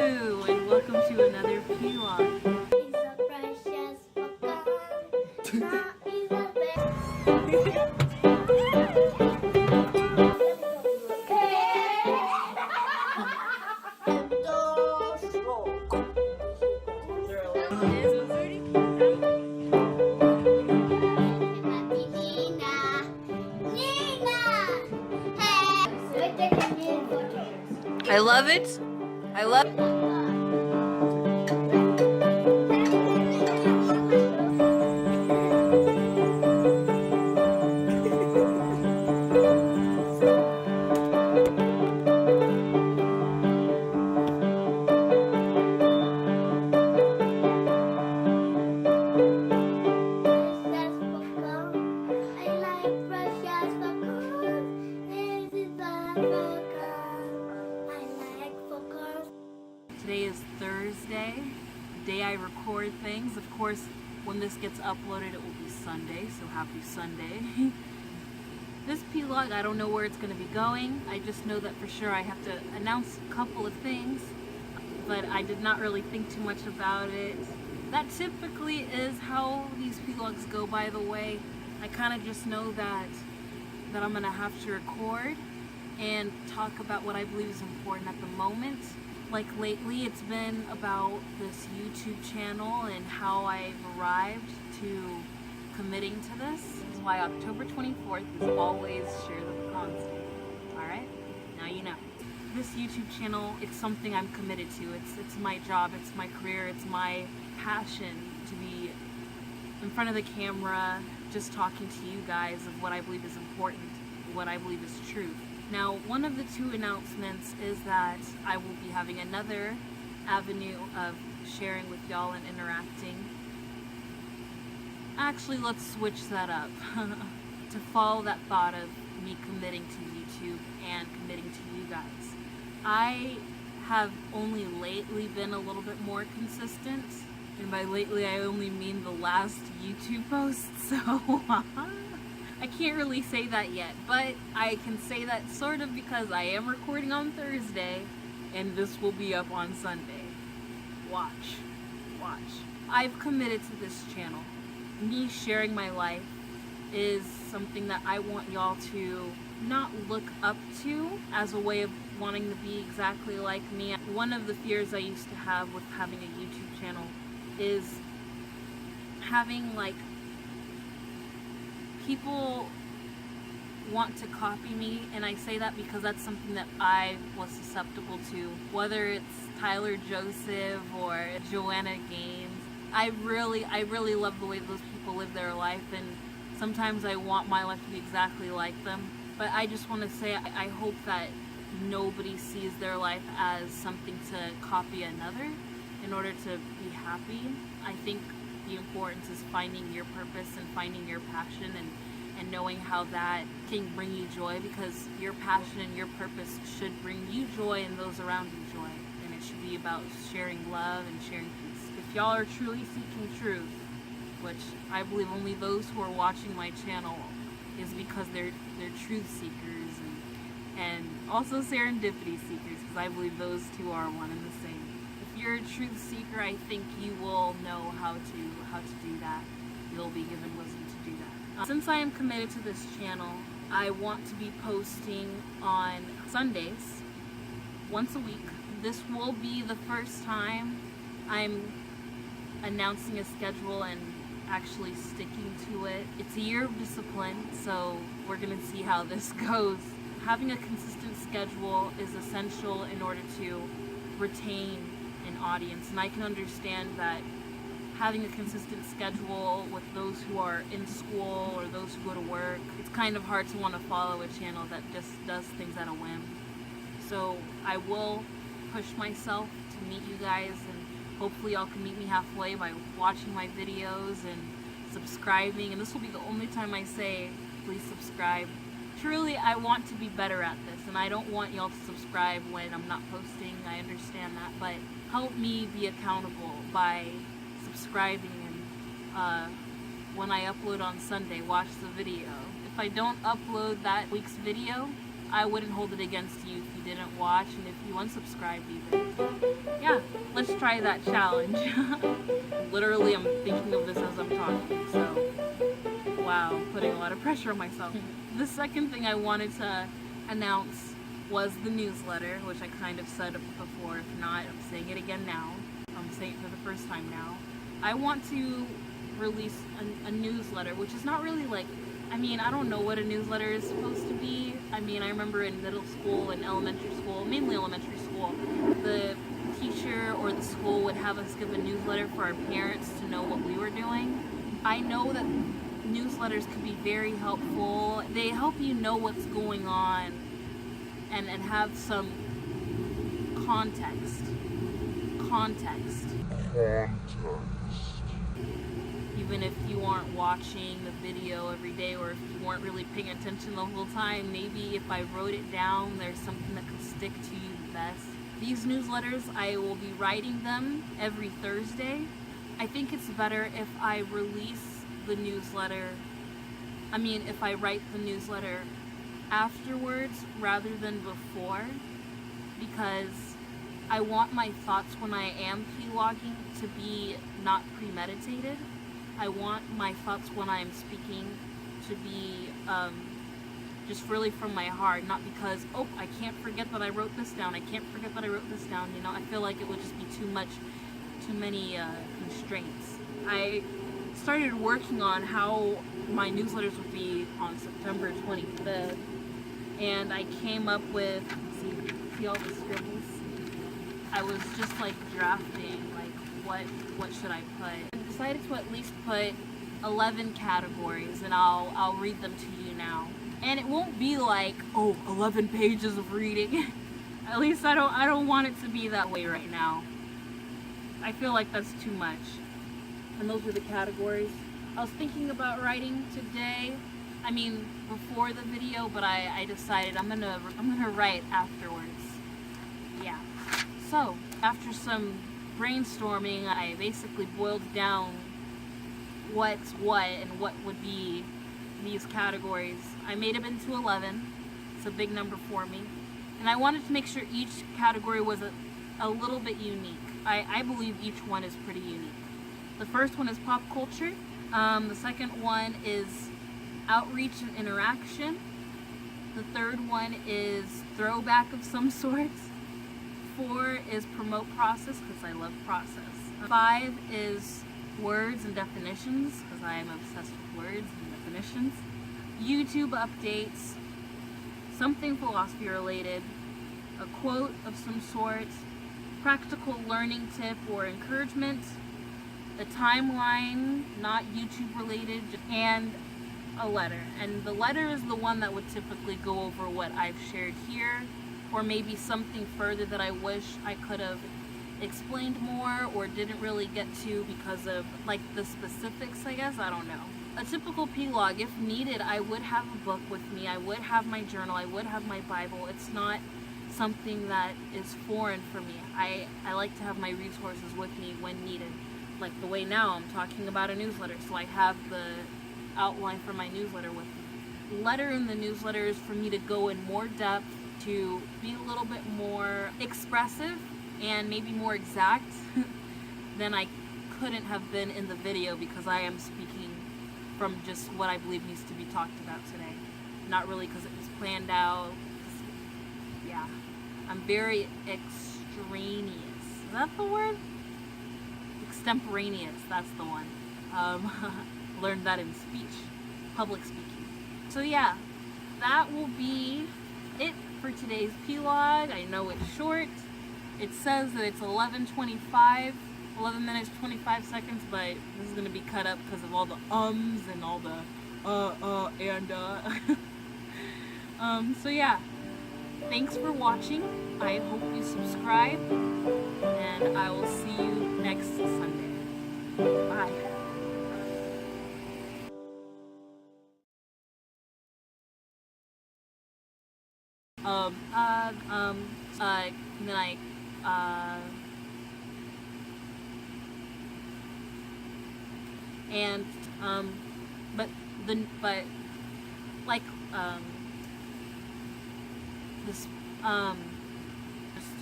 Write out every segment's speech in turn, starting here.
Hello, and welcome to another p+log. I love it. I love it. Today is Thursday, the day I record things. Of course, when this gets uploaded, it will be Sunday, so happy Sunday. This p+log, I don't know where it's going to be going. I just know that for sure I have to announce a couple of things, but I did not really think too much about it. That typically is how these p+logs go, by the way. I kind of just know that I'm going to have to record and talk about what I believe is important at the moment. Like lately, it's been about this YouTube channel and how I've arrived to committing to this. That's why October 24th is always Share the Pecans Day. Alright? Now you know. This YouTube channel, it's something I'm committed to. It's my job, it's my career, it's my passion to be in front of the camera, just talking to you guys of what I believe is important, what I believe is truth. Now, one of the two announcements is that I will be having another avenue of sharing with y'all and interacting. Actually, let's switch that up to follow that thought of me committing to YouTube and committing to you guys. I have only lately been a little bit more consistent, and by lately I only mean the last YouTube post, so I can't really say that yet, but I can say that sort of because I am recording on Thursday and this will be up on Sunday. Watch. I've committed to this channel. Me sharing my life is something that I want y'all to not look up to as a way of wanting to be exactly like me. One of the fears I used to have with having a YouTube channel is having like people want to copy me, and I say that because that's something that I was susceptible to. Whether it's Tyler Joseph or Joanna Gaines, I really love the way those people live their life, and sometimes I want my life to be exactly like them. But I just want to say I hope that nobody sees their life as something to copy another in order to be happy. I think the importance is finding your purpose and finding your passion and knowing how that can bring you joy, because your passion and your purpose should bring you joy and those around you joy, and it should be about sharing love and sharing peace. If y'all are truly seeking truth, which I believe only those who are watching my channel is because they're truth seekers and also serendipity seekers, because I believe those two are one and the same. If you're a truth seeker, I think you will know how to do that. You'll be given wisdom to do that. Since I am committed to this channel, I want to be posting on Sundays once a week. This will be the first time I'm announcing a schedule and actually sticking to it. It's a year of discipline, so we're gonna see how this goes. Having a consistent schedule is essential in order to retain an audience, and I can understand that having a consistent schedule with those who are in school or those who go to work, it's kind of hard to want to follow a channel that just does things at a whim. So I will push myself to meet you guys, and hopefully y'all can meet me halfway by watching my videos and subscribing. And this will be the only time I say please subscribe. Truly, I want to be better at this, and I don't want y'all to subscribe when I'm not posting. I understand that, but help me be accountable by subscribing, and when I upload on Sunday, watch the video. If I don't upload that week's video, I wouldn't hold it against you if you didn't watch and if you unsubscribed even. Yeah, let's try that challenge. Literally, I'm thinking of this as I'm talking, so wow, I'm putting a lot of pressure on myself. The second thing I wanted to announce was the newsletter, which I kind of said before. If not, I'm saying it again now. I'm saying it for the first time now. I want to release a newsletter, which is not really like, I mean, I don't know what a newsletter is supposed to be. I mean, I remember in middle school and elementary school, mainly elementary school, the teacher or the school would have us give a newsletter for our parents to know what we were doing. I know that newsletters can be very helpful. They help you know what's going on and have some context. Even if you aren't watching the video every day, or if you weren't really paying attention the whole time, maybe if I wrote it down, there's something that can stick to you the best. These newsletters, I will be writing them every Thursday. I think it's better if I release the newsletter, if I write the newsletter afterwards rather than before, because I want my thoughts when I am p-logging to be not premeditated. I want my thoughts when I am speaking to be just really from my heart, not because, oh, I can't forget that I wrote this down, I can't forget that I wrote this down, you know. I feel like it would just be too many constraints. I started working on how my newsletters would be on September 25th, and I came up with, see all the scribbles? I was just like drafting, like what should I put? I decided to at least put 11 categories, and I'll read them to you now. And it won't be like, oh, 11 pages of reading. At least I don't want it to be that way right now. I feel like that's too much. And those were the categories. I was thinking about writing today, before the video, but I decided I'm gonna write afterwards. Yeah. So, after some brainstorming, I basically boiled down what's what and what would be these categories. I made them into 11. It's a big number for me. And I wanted to make sure each category was a little bit unique. I believe each one is pretty unique. The first one is pop culture. The second one is outreach and interaction. The third one is throwback of some sort. 4 is promote process, because I love process. 5 is words and definitions, because I am obsessed with words and definitions. YouTube updates, something philosophy related, a quote of some sort, practical learning tip or encouragement, the timeline, not YouTube related, and a letter. And the letter is the one that would typically go over what I've shared here, or maybe something further that I wish I could have explained more or didn't really get to because of like the specifics, I guess. I don't know. A typical p-log, if needed, I would have a book with me, I would have my journal, I would have my Bible. It's not something that is foreign for me. I like to have my resources with me when needed. Like the way now I'm talking about a newsletter, so I have the outline for my newsletter with me. Letter in the newsletter is for me to go in more depth, to be a little bit more expressive and maybe more exact than I couldn't have been in the video, because I am speaking from just what I believe needs to be talked about today. Not really because it was planned out. Yeah. I'm very extraneous. Is that the word? Extemporaneous, that's the one. Learned that in speech, public speaking. So yeah, that will be it for today's p-log. I know it's short. It says that it's 11:25, 11 minutes 25 seconds, but this is gonna be cut up because of all the ums and all the so yeah, thanks for watching. I hope you subscribe, and I will see you next Sunday. Bye. this, just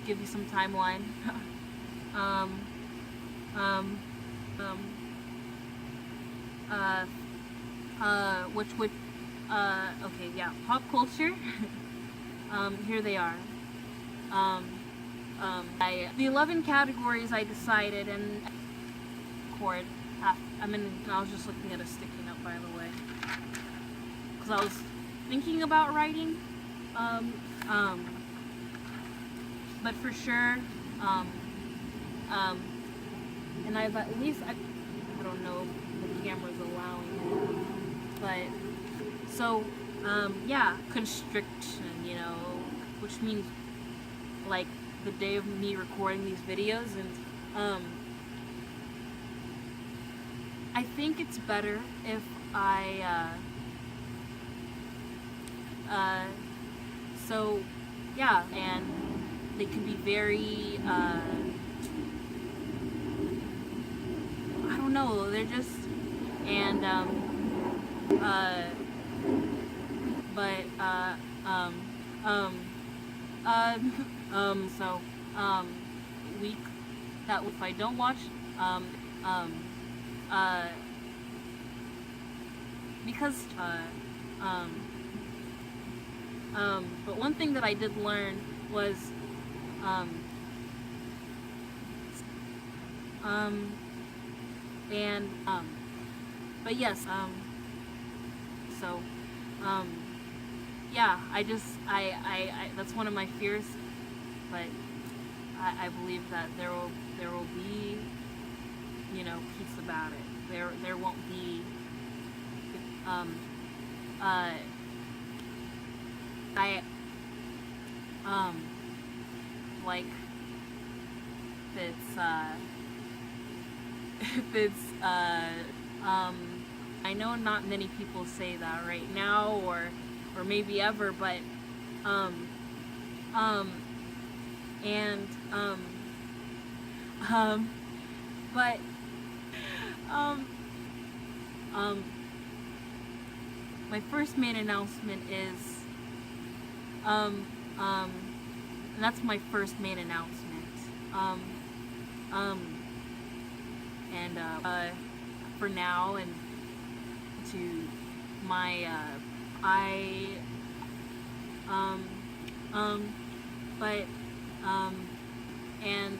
give you some timeline. um, um, um, which would, okay, yeah, pop culture. Here they are. The 11 categories I decided, and record. I was just looking at a sticky note, by the way, because I was thinking about writing. But for sure, and I've at least, I don't know if the camera's allowing it, but, so, yeah, constriction, you know, which means, like, the day of me recording these videos, and, I think it's better if I, so, yeah, and they can be very, I don't know, they're just, and, but, so, week that if I don't watch, because, but one thing that I did learn was, and, but yes, so, yeah, I that's one of my fears, but I believe that there will be, you know, peace about it. There won't be, like, if it's, I know not many people say that right now, or maybe ever, but, and, but, my first main announcement is, and that's my first main announcement, and, for now, and to my, but, and,